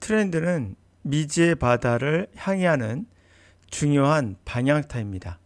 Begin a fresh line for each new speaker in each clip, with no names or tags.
트렌드는 미지의 바다를 향해하는 중요한 방향타입니다.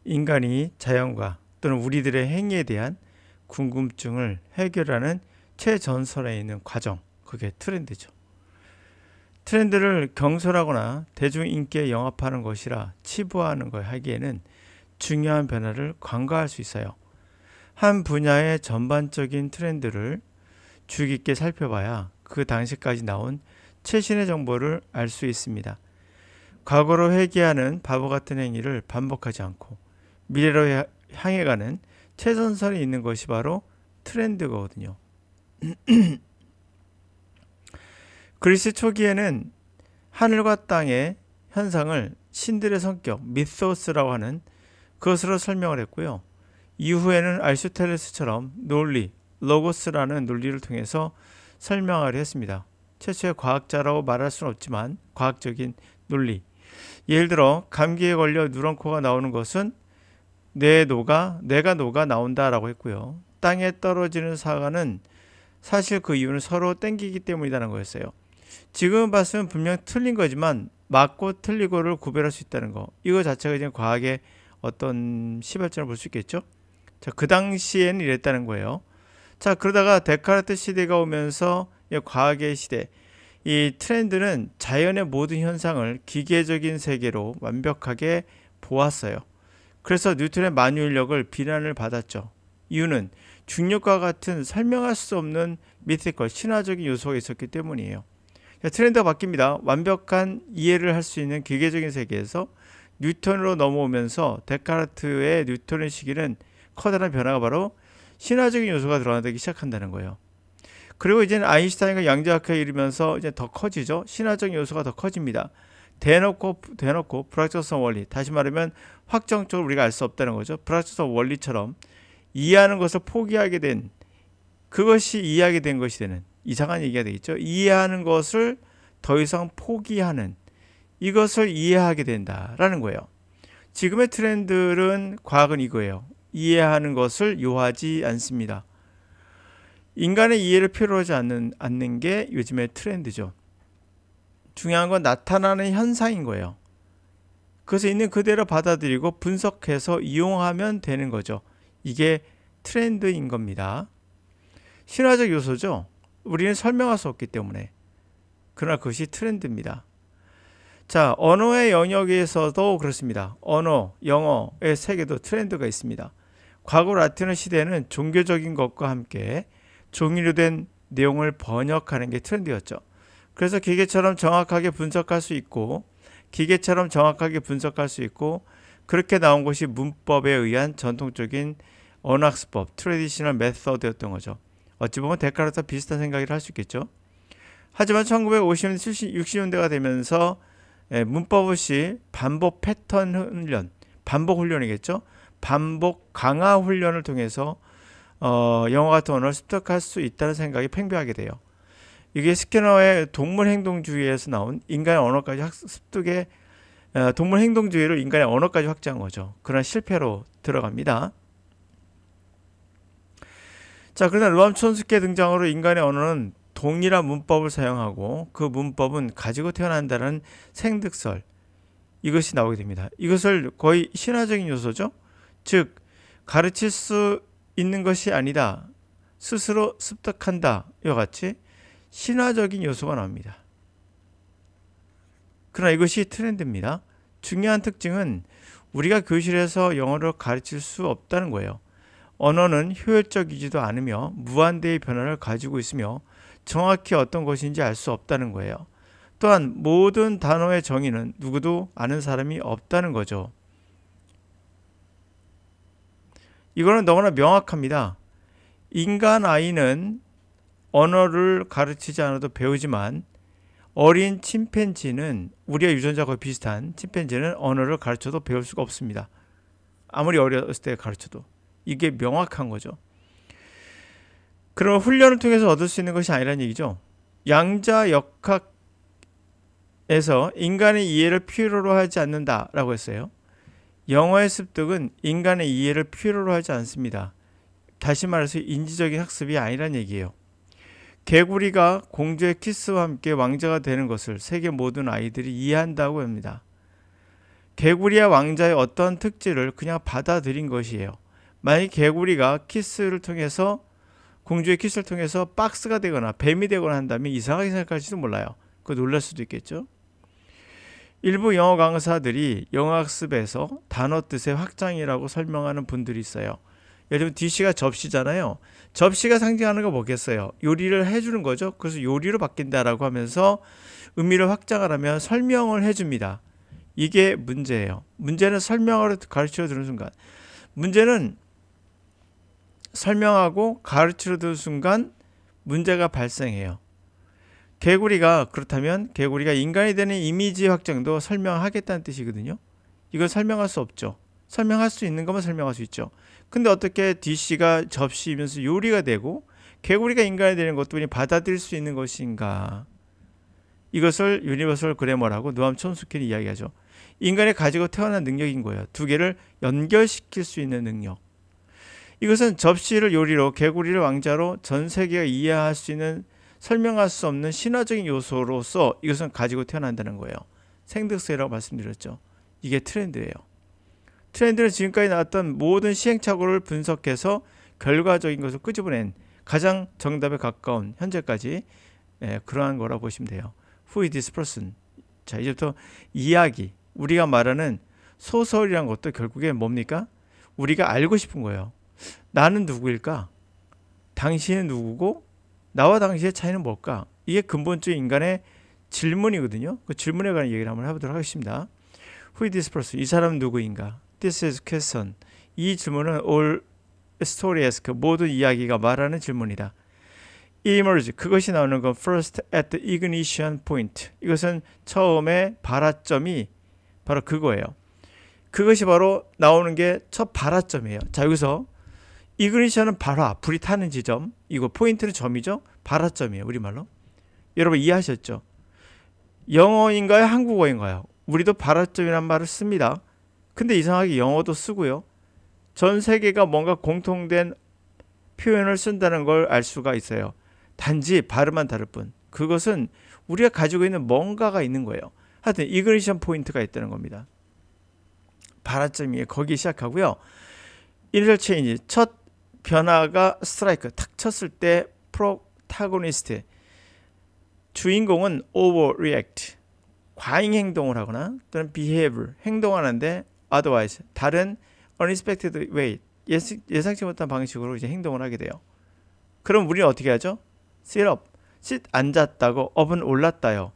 인간이 자연과 또는 우리들의 행위에 대한 궁금증을 해결하는 최전선에 있는 과정, 그게 트렌드죠. 트렌드를 경솔하거나 대중인기에 영합하는 것이라 치부하는 걸 하기에는 중요한 변화를 간과할 수 있어요. 한 분야의 전반적인 트렌드를 주의 깊게 살펴봐야 그 당시까지 나온 최신의 정보를 알 수 있습니다. 과거로 회귀하는 바보 같은 행위를 반복하지 않고 미래로 향해 가는 최전선이 있는 것이 바로 트렌드거든요. 그리스 초기에는 하늘과 땅의 현상을 신들의 성격, 미소스라고 하는 그것으로 설명을 했고요. 이후에는 아리스토텔레스처럼 논리, 로고스라는 논리를 통해서 설명하려 했습니다. 최초의 과학자라고 말할 수는 없지만 과학적인 논리. 예를 들어 감기에 걸려 누런코가 나오는 것은 뇌가 녹아 나온다라고 했고요. 땅에 떨어지는 사과는 사실 그 이유는 서로 땡기기 때문이라는 거였어요. 지금 봤으면 분명 틀린 거지만 맞고 틀리고를 구별할 수 있다는 거. 이거 자체가 이제 과학의 어떤 시발점을 볼 수 있겠죠. 자, 그 당시에는 이랬다는 거예요. 자, 그러다가 데카르트 시대가 오면서 과학의 시대, 이 트렌드는 자연의 모든 현상을 기계적인 세계로 완벽하게 보았어요. 그래서 뉴턴의 만유인력을 비난을 받았죠. 이유는 중력과 같은 설명할 수 없는 미티컬, 신화적인 요소가 있었기 때문이에요. 트렌드가 바뀝니다. 완벽한 이해를 할 수 있는 기계적인 세계에서 뉴턴으로 넘어오면서 데카르트의 뉴턴의 시기는 커다란 변화가 바로 신화적인 요소가 드러나기 시작한다는 거예요. 그리고 이제는 아인슈타인과 양자역학에 이르면서 이제 더 커지죠. 신화적인 요소가 더 커집니다. 대놓고 불확정성 원리, 다시 말하면 확정적으로 우리가 알 수 없다는 거죠. 불확정성 원리처럼 이해하는 것을 포기하게 된, 그것이 이해하게 된 것이 되는, 이상한 얘기가 되겠죠. 이해하는 것을 더 이상 포기하는, 이것을 이해하게 된다라는 거예요. 지금의 트렌드는, 과학은 이거예요. 이해하는 것을 요하지 않습니다. 인간의 이해를 필요로 하지 않는 게 요즘의 트렌드죠. 중요한 건 나타나는 현상인 거예요. 그것을 있는 그대로 받아들이고 분석해서 이용하면 되는 거죠. 이게 트렌드인 겁니다. 신화적 요소죠. 우리는 설명할 수 없기 때문에. 그러나 그것이 트렌드입니다. 자, 언어의 영역에서도 그렇습니다. 언어, 영어의 세계도 트렌드가 있습니다. 과거 라틴어 시대에는 종교적인 것과 함께 종이로 된 내용을 번역하는 게 트렌드였죠. 그래서 기계처럼 정확하게 분석할 수 있고 그렇게 나온 것이 문법에 의한 전통적인 언어학습법, 트래디셔널 메서드였던 거죠. 어찌 보면 데카르트와 비슷한 생각을 할 수 있겠죠. 하지만 1950년대, 60년대가 되면서 문법 없이 반복 패턴 훈련, 반복 훈련이겠죠. 반복 강화 훈련을 통해서 영어 같은 언어를 습득할 수 있다는 생각이 팽배하게 돼요. 이게 스키너의 동물 행동주의에서 나온 인간의 언어까지 습득의 동물 행동주의를 인간의 언어까지 확장한 거죠. 그런 실패로 들어갑니다. 자, 그러나 루암 촘스키의 등장으로 인간의 언어는 동일한 문법을 사용하고 그 문법은 가지고 태어난다는 생득설, 이것이 나오게 됩니다. 이것을 거의 신화적인 요소죠. 즉 가르칠 수 있는 것이 아니다, 스스로 습득한다, 이와 같이 신화적인 요소가 나옵니다. 그러나 이것이 트렌드입니다. 중요한 특징은 우리가 교실에서 영어를 가르칠 수 없다는 거예요. 언어는 효율적이지도 않으며 무한대의 변화를 가지고 있으며 정확히 어떤 것인지 알 수 없다는 거예요. 또한 모든 단어의 정의는 누구도 아는 사람이 없다는 거죠. 이거는 너무나 명확합니다. 인간 아이는 언어를 가르치지 않아도 배우지만 어린 침팬지는, 우리가 유전자가 비슷한 침팬지는 언어를 가르쳐도 배울 수가 없습니다. 아무리 어렸을 때 가르쳐도. 이게 명확한 거죠. 그럼 훈련을 통해서 얻을 수 있는 것이 아니라는 얘기죠. 양자역학에서 인간의 이해를 필요로 하지 않는다라고 했어요. 영어의 습득은 인간의 이해를 필요로 하지 않습니다. 다시 말해서 인지적인 학습이 아니란 얘기예요. 개구리가 공주의 키스와 함께 왕자가 되는 것을 세계 모든 아이들이 이해한다고 합니다. 개구리와 왕자의 어떤 특질을 그냥 받아들인 것이에요. 만약 개구리가 키스를 통해서 공주의 키스를 통해서 박스가 되거나 뱀이 되거나 한다면 이상하게 생각할지도 몰라요. 그거 놀랄 수도 있겠죠. 일부 영어 강사들이 영어 학습에서 단어 뜻의 확장이라고 설명하는 분들이 있어요. 예를 들면 DC가 접시잖아요. 접시가 상징하는 거 뭐겠어요? 요리를 해주는 거죠. 그래서 요리로 바뀐다라고 하면서 의미를 확장하려면 설명을 해줍니다. 이게 문제예요. 문제는 설명으로 가르쳐 주는 순간, 문제는 설명하고 가르쳐 주는 순간 문제가 발생해요. 개구리가 그렇다면 개구리가 인간이 되는 이미지 확장도 설명하겠다는 뜻이거든요. 이건 설명할 수 없죠. 설명할 수 있는 것만 설명할 수 있죠. 근데 어떻게 DC가 접시이면서 요리가 되고 개구리가 인간이 되는 것도 우리 받아들일 수 있는 것인가? 이것을 유니버설 그래머라고 노암 촘스키는 이야기하죠. 인간이 가지고 태어난 능력인 거예요. 두 개를 연결시킬 수 있는 능력. 이것은 접시를 요리로, 개구리를 왕자로 전 세계가 이해할 수 있는, 설명할 수 없는 신화적인 요소로서 이것은 가지고 태어난다는 거예요. 생득세라고 말씀드렸죠. 이게 트렌드예요. 트렌드는 지금까지 나왔던 모든 시행착오를 분석해서 결과적인 것을 끄집어낸 가장 정답에 가까운 현재까지 그러한 거라고 보시면 돼요. Who is this person? 자, 이제부터 이야기, 우리가 말하는 소설이란 것도 결국에 뭡니까? 우리가 알고 싶은 거예요. 나는 누구일까? 당신은 누구고? 나와 당신의 차이는 뭘까? 이게 근본적인 인간의 질문이거든요. 그 질문에 관한 얘기를 한번 해보도록 하겠습니다. Who is this person? 이 사람은 누구인가? This is question. 이 질문은 all story ask, 모든 이야기가 말하는 질문이다. emerge, 그것이 나오는 건 first at the ignition point. 이것은 처음에 발화점이 바로 그거예요. 그것이 바로 나오는 게 첫 발화점이에요. 자, 여기서 ignition은 발화, 불이 타는 지점. 이거 포인트는 점이죠. 발화점이에요. 우리말로. 여러분 이해하셨죠? 영어인가요? 한국어인가요? 우리도 발화점이란 말을 씁니다. 근데 이상하게 영어도 쓰고요. 전 세계가 뭔가 공통된 표현을 쓴다는 걸 알 수가 있어요. 단지 발음만 다를 뿐. 그것은 우리가 가지고 있는 뭔가가 있는 거예요. 하여튼 이그니션 포인트가 있다는 겁니다. 발화점이 거기 시작하고요. 이니셜 체인지, 첫 변화가 스트라이크, 탁 쳤을 때 프로타고니스트, 주인공은 overreact, 과잉 행동을 하거나 또는 behavior, 행동하는데 otherwise, 다른 unexpected way, 예상치 못한 방식으로 이제 행동을 하게 돼요. 그럼 우리는 어떻게 하죠? sit up, sit 앉았다고, up은 올랐다요.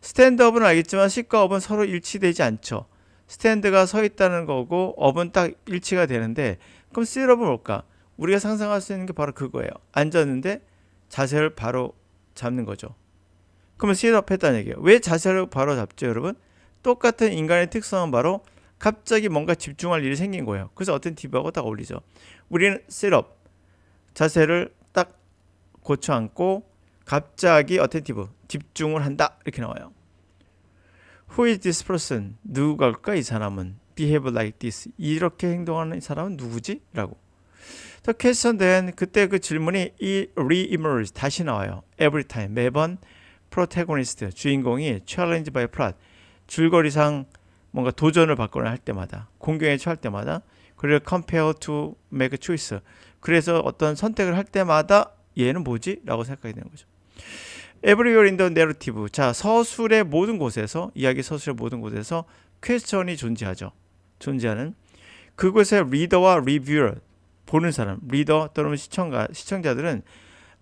stand up은 알겠지만 sit과 up은 서로 일치되지 않죠. stand가 서 있다는 거고 up은 딱 일치가 되는데, 그럼 sit up은 뭘까? 우리가 상상할 수 있는 게 바로 그거예요. 앉았는데 자세를 바로 잡는 거죠. 그러면 sit up 했다는 얘기예요. 왜 자세를 바로 잡죠, 여러분? 똑같은 인간의 특성은 바로 갑자기 뭔가 집중할 일이 생긴 거예요. 그래서 어텐티브하고 딱 어울리죠. 우리는 sit up, 자세를 딱 고쳐 앉고 갑자기 어텐티브, 집중을 한다, 이렇게 나와요. Who is this person? 누구일까 이 사람은? Behave like this. 이렇게 행동하는 사람은 누구지? 라고. The question then, 그때 그 질문이 re-emerge, 다시 나와요. Every time, 매번 protagonist, 주인공이 challenge by plot, 줄거리상 뭔가 도전을 받거나 할 때마다, 공경에 처할 때마다, 그리고 compare to make a choice, 그래서 어떤 선택을 할 때마다 얘는 뭐지? 라고 생각하게 되는 거죠. Everywhere in the narrative, 자, 서술의 모든 곳에서, 이야기 서술의 모든 곳에서 퀘스천이 존재하죠. 존재하는 그곳의 리더와 리뷰어, 보는 사람, 리더 또는 시청자들은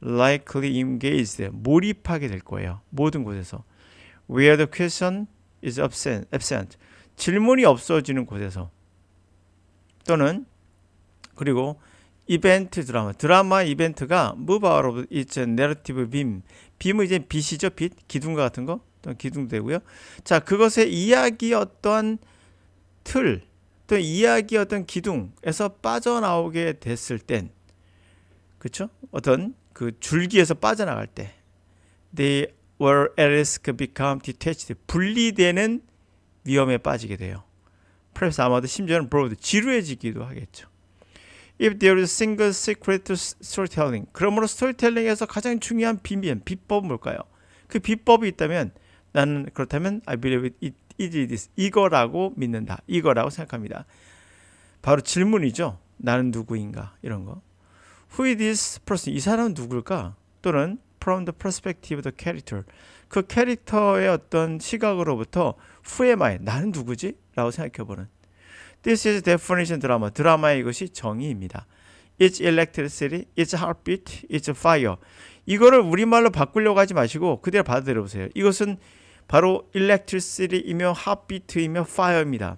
likely engaged, 몰입하게 될 거예요. 모든 곳에서. Where the question is absent, 질문이 없어지는 곳에서. 또는 그리고 이벤트 드라마 이벤트가 move out of its narrative beam. 빔은 이제 빛이죠. 빛, 기둥과 같은 거, 또는 기둥도 되고요. 자, 그것의 이야기 어떤 틀, 또 이야기 어떤 기둥에서 빠져나오게 됐을 땐, 그렇죠? 어떤 그 줄기에서 빠져나갈 때, they were at risk become detached, 분리되는 위험에 빠지게 돼요. perhaps 아마도 심지어는 broad, 지루해지기도 하겠죠. If there is a single secret to storytelling. 그러므로 스토리텔링에서 가장 중요한 비법은 뭘까요? 그 비법이 있다면 나는 그렇다면 I believe it is this. 이거라고 믿는다. 이거라고 생각합니다. 바로 질문이죠. 나는 누구인가? 이런 거. Who is this person? 이 사람은 누굴까? 또는 from the perspective of the character. 그 캐릭터의 어떤 시각으로부터 Who am I? 나는 누구지? 라고 생각해보는. This is definition 드라마. 드라마의 이것이 정의입니다. It's electricity, it's heartbeat, it's fire. 이거를 우리말로 바꾸려고 하지 마시고 그대로 받아들여 보세요. 이것은 바로 electricity이며 heartbeat이며 fire입니다.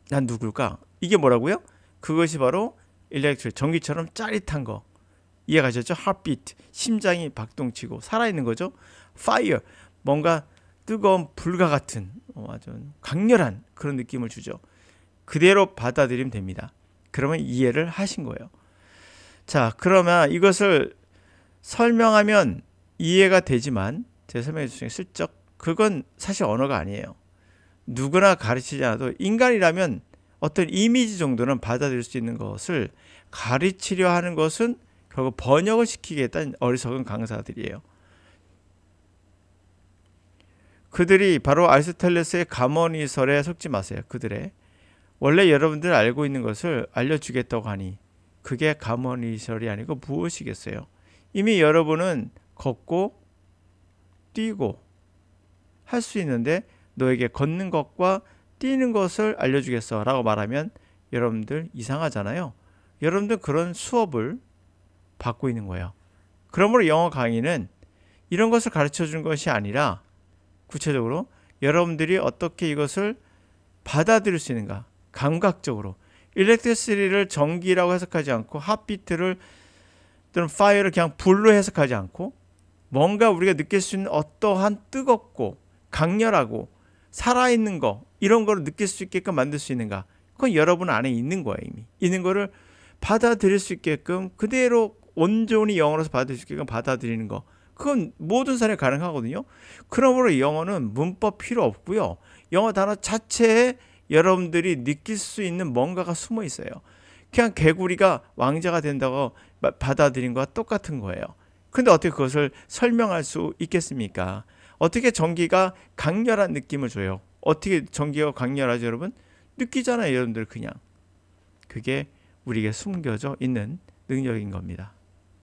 난 누굴까? 이게 뭐라고요? 그것이 바로 electric, 전기처럼 짜릿한 거. 이해가셨죠? heartbeat, 심장이 박동치고 살아있는 거죠. fire, 뭔가 뜨거운 불과 같은 아주 강렬한 그런 느낌을 주죠. 그대로 받아들이면 됩니다. 그러면 이해를 하신 거예요. 자, 그러면 이것을 설명하면 이해가 되지만 제 설명해 주신 슬쩍 그건 사실 언어가 아니에요. 누구나 가르치지 않아도 인간이라면 어떤 이미지 정도는 받아들일 수 있는 것을 가르치려 하는 것은 결국 번역을 시키겠다는 어리석은 강사들이에요. 그들이 바로 아리스토텔레스의 가모니설에 속지 마세요. 그들의 원래 여러분들 알고 있는 것을 알려주겠다고 하니 그게 가모니설이 아니고 무엇이겠어요? 이미 여러분은 걷고 뛰고 할 수 있는데 너에게 걷는 것과 뛰는 것을 알려주겠어 라고 말하면 여러분들 이상하잖아요. 여러분들 그런 수업을 받고 있는 거예요. 그러므로 영어 강의는 이런 것을 가르쳐 주는 것이 아니라 구체적으로 여러분들이 어떻게 이것을 받아들일 수 있는가, 감각적으로 일렉트리시티를 전기라고 해석하지 않고 핫비트를 또는 파이어를 그냥 불로 해석하지 않고 뭔가 우리가 느낄 수 있는 어떠한 뜨겁고 강렬하고 살아있는 거 이런 거를 느낄 수 있게끔 만들 수 있는가, 그건 여러분 안에 있는 거예요. 이미 있는 거를 받아들일 수 있게끔 그대로 온전히 영어로서 받아들일 수 있게끔 받아들이는 거, 그건 모든 사람이 가능하거든요. 그러므로 영어는 문법 필요 없고요. 영어 단어 자체에 여러분들이 느낄 수 있는 뭔가가 숨어 있어요. 그냥 개구리가 왕자가 된다고 받아들인 거와 똑같은 거예요. 근데 어떻게 그것을 설명할 수 있겠습니까? 어떻게 전기가 강렬한 느낌을 줘요? 어떻게 전기가 강렬하죠, 여러분? 느끼잖아요, 여러분들 그냥. 그게 우리에게 숨겨져 있는 능력인 겁니다.